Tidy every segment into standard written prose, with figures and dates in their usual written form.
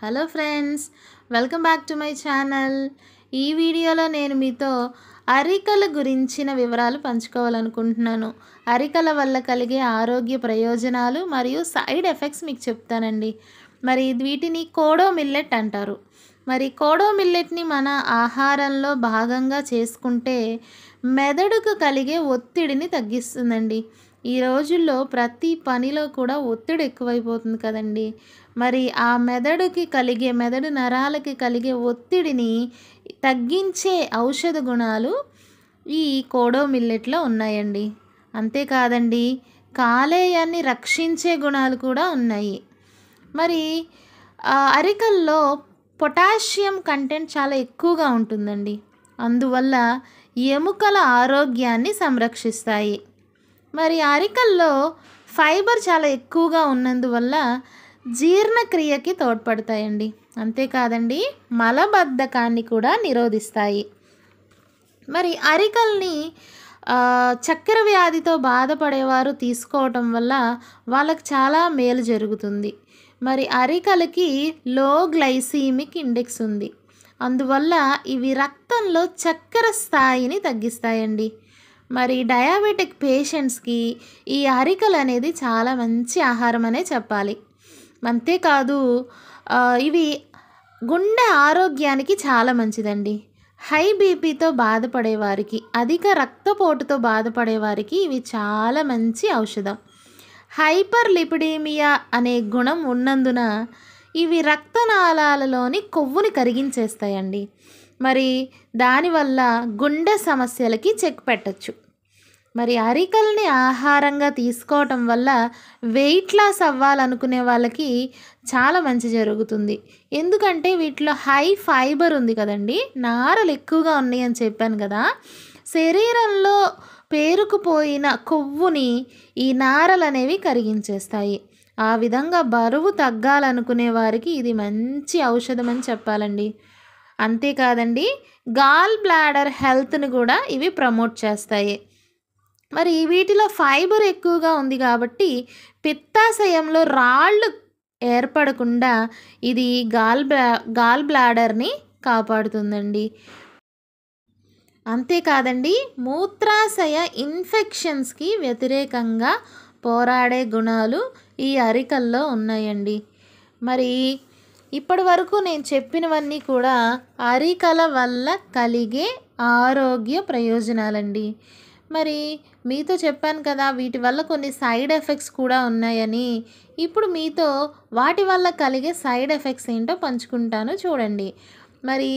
Hello friends, welcome back to my channel. ఈ వీడియోలో నేను మీతో అరికల గురించిన వివరాలు పంచుకోవాలనుకుంటున్నాను. అరికల వల్ల కలిగే ఆరోగ్య ప్రయోజనాలు మరియు సైడ్ ఎఫెక్ట్స్ మీకు చెప్తానండి. మరి వీటిని కోడో మిల్లెట్ అంటారు. మరి కోడో మిల్లెట్ని మన ఆహారంలో భాగంగా చేసుకుంటే మెదడుకు కలిగే ఒత్తిడిని తగ్గిస్తుందండి. ఈ రోజుల్లో ప్రతి పనిలో కూడా ఒత్తిడి ఎక్కువైపోతుంది కదండి. మరి ఆ మెదడు నరాలకి కలిగే ఒత్తిడిని తగ్గించే ఔషధ గుణాలు ఈ కోడో మిల్లెట్లో ఉన్నాయండి. అంతేకాదండి, కాలేయాన్ని రక్షించే గుణాలు కూడా ఉన్నాయి. మరి అరికల్లో పొటాషియం కంటెంట్ చాలా ఎక్కువగా ఉంటుందండి. అందువల్ల ఎముకల ఆరోగ్యాన్ని సంరక్షిస్తాయి. మరి అరికల్లో ఫైబర్ చాలా ఎక్కువగా ఉన్నందువల్ల జీర్ణక్రియకి తోడ్పడతాయండి. అంతేకాదండి, మలబద్ధకాన్ని కూడా నిరోధిస్తాయి. మరి అరికల్ని చక్కెర వ్యాధితో బాధపడేవారు తీసుకోవటం వల్ల వాళ్ళకి చాలా మేలు జరుగుతుంది. మరి అరికలకి లో గ్లైసీమిక్ ఇండెక్స్ ఉంది. అందువల్ల ఇవి రక్తంలో చక్కెర స్థాయిని తగ్గిస్తాయండి. మరి డయాబెటిక్ పేషెంట్స్కి ఈ అరికలు అనేది చాలా మంచి ఆహారం అనే చెప్పాలి. అంతేకాదు, ఇవి గుండె ఆరోగ్యానికి చాలా మంచిదండి. హై బీపీతో బాధపడేవారికి, అధిక రక్తపోటుతో బాధపడేవారికి ఇవి చాలా మంచి ఔషధం. హైపర్ లిపిడీమియా అనే గుణం ఉన్నందున ఇవి రక్తనాళాలలోని కొవ్వుని కరిగించేస్తాయండి. మరి దానివల్ల గుండె సమస్యలకి చెక్ పెట్టచ్చు. మరి అరికల్ని ఆహారంగా తీసుకోవటం వల్ల వెయిట్ లాస్ అవ్వాలనుకునే వాళ్ళకి చాలా మంచి జరుగుతుంది. ఎందుకంటే వీటిలో హై ఫైబర్ ఉంది కదండి, నారలు ఎక్కువగా ఉన్నాయి అని చెప్పాను కదా. శరీరంలో పేరుకుపోయిన కొవ్వుని ఈ నారలు అనేవి కరిగించేస్తాయి. ఆ విధంగా బరువు తగ్గాలనుకునే వారికి ఇది మంచి ఔషధం అని చెప్పాలండి. అంతేకాదండి, గాల్ బ్లాడర్ హెల్త్ని కూడా ఇవి ప్రమోట్ చేస్తాయి. మరి వీటిలో ఫైబర్ ఎక్కువగా ఉంది కాబట్టి పిత్తాశయంలో రాళ్ళు ఏర్పడకుండా ఇది గాల్ బ్లాడర్ని కాపాడుతుందండి. అంతేకాదండి, మూత్రాశయ ఇన్ఫెక్షన్స్కి వ్యతిరేకంగా పోరాడే గుణాలు ఈ అరికల్లో ఉన్నాయండి. మరి ఇప్పటి వరకు నేను చెప్పినవన్నీ కూడా అరికల వల్ల కలిగే ఆరోగ్య ప్రయోజనాలండి. మరి మీతో చెప్పాను కదా, వీటి వల్ల కొన్ని సైడ్ ఎఫెక్ట్స్ కూడా ఉన్నాయని. ఇప్పుడు మీతో వాటి వల్ల కలిగే సైడ్ ఎఫెక్ట్స్ ఏంటో పంచుకుంటాను, చూడండి. మరి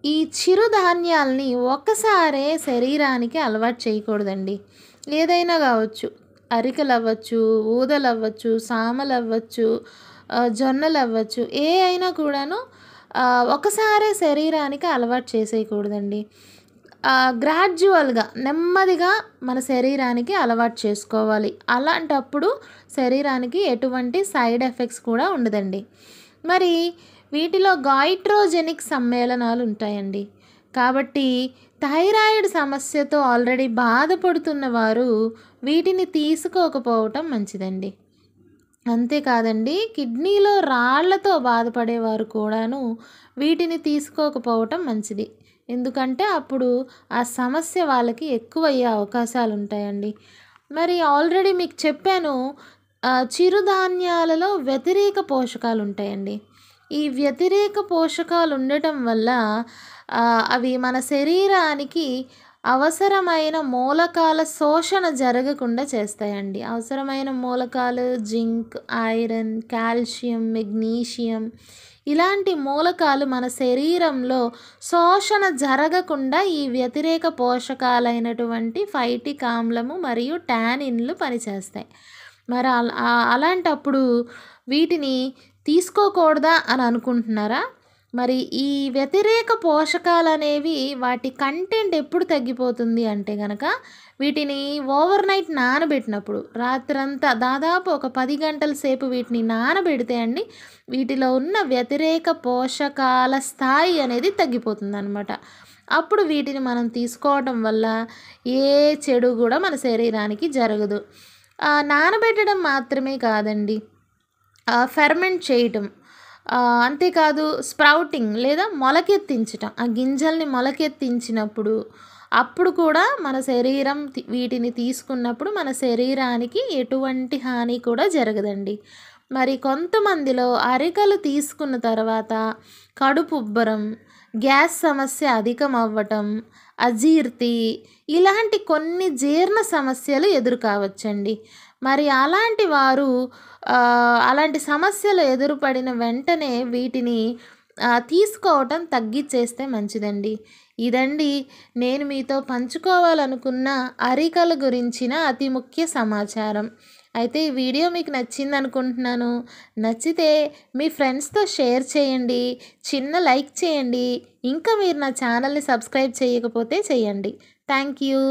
ఈ చిరుధాన్యాల్ని ఒక్కసారే శరీరానికి అలవాటు చేయకూడదండి. ఏదైనా కావచ్చు, అరికలు అవ్వచ్చు, ఊదలు అవ్వచ్చు, సామలు అవ్వచ్చు, జొన్నలు అవ్వచ్చు, ఏ అయినా కూడాను ఒకసారే శరీరానికి అలవాటు చేసేయకూడదండి. గ్రాడ్యువల్గా నెమ్మదిగా మన శరీరానికి అలవాటు చేసుకోవాలి. అలాంటప్పుడు శరీరానికి ఎటువంటి సైడ్ ఎఫెక్ట్స్ కూడా ఉండదండి. మరి వీటిలో గాయిట్రోజెనిక్ సమ్మేళనాలు ఉంటాయండి. కాబట్టి థైరాయిడ్ సమస్యతో ఆల్రెడీ బాధపడుతున్న వారు వీటిని తీసుకోకపోవటం మంచిదండి. అంతేకాదండి, కిడ్నీలో రాళ్లతో బాధపడేవారు కూడాను వీటిని తీసుకోకపోవటం మంచిది. ఎందుకంటే అప్పుడు ఆ సమస్య వాళ్ళకి ఎక్కువయ్యే అవకాశాలు ఉంటాయండి. మరి ఆల్రెడీ మీకు చెప్పాను, చిరుధాన్యాలలో వ్యతిరేక పోషకాలు ఉంటాయండి. ఈ వ్యతిరేక పోషకాలు ఉండటం వల్ల అవి మన శరీరానికి అవసరమైన మూలకాల శోషణ జరగకుండా చేస్తాయండి. అవసరమైన మూలకాలు జింక్, ఐరన్, కాల్షియం, మెగ్నీషియం ఇలాంటి మూలకాలు మన శరీరంలో శోషణ జరగకుండా ఈ వ్యతిరేక పోషకాలైనటువంటి ఫైటిక్ ఆమ్లము మరియు టానిన్లు పనిచేస్తాయి. మరి అలాంటప్పుడు వీటిని తీసుకోకూడదా అని అనుకుంటున్నారా? మరి ఈ వ్యతిరేక పోషకాలు అనేవి వాటి కంటెంట్ ఎప్పుడు తగ్గిపోతుంది అంటే కనుక, వీటిని ఓవర్ నైట్ నానబెట్టినప్పుడు, రాత్రంతా దాదాపు ఒక 10 గంటల సేపు వీటిని నానబెడితే అండి, వీటిలో ఉన్న వ్యతిరేక పోషకాల స్థాయి అనేది తగ్గిపోతుంది అన్నమాట. అప్పుడు వీటిని మనం తీసుకోవడం వల్ల ఏ చెడు కూడా మన శరీరానికి జరగదు. నానబెట్టడం మాత్రమే కాదండి, ఫెర్మెంట్ చేయటం, అంతేకాదు స్ప్రౌటింగ్ లేదా మొలకెత్తించటం. ఆ గింజల్ని మొలకెత్తించినప్పుడు, అప్పుడు కూడా మన శరీరం వీటిని తీసుకున్నప్పుడు మన శరీరానికి ఎటువంటి హాని కూడా జరగదండి. మరి కొంతమందిలో అరికలు తీసుకున్న తర్వాత కడుపుబ్బరం, గ్యాస్ సమస్య అధికమవ్వటం, అజీర్తి ఇలాంటి కొన్ని జీర్ణ సమస్యలు ఎదురు కావచ్చండి. మరి అలాంటి వారు అలాంటి సమస్యలు ఎదురుపడిన వెంటనే వీటిని తీసుకోవటం తగ్గిచ్చేస్తే మంచిదండి. ఇదండి నేను మీతో పంచుకోవాలనుకున్న అరికల గురించిన అతి ముఖ్య సమాచారం. అయితే ఈ వీడియో మీకు నచ్చిందనుకుంటున్నాను. నచ్చితే మీ ఫ్రెండ్స్‌తో షేర్ చేయండి. చిన్న లైక్ చేయండి. ఇంకా మీరు నా ఛానల్‌ని సబ్స్క్రైబ్ చేయకపోతే చేయండి. Thank you.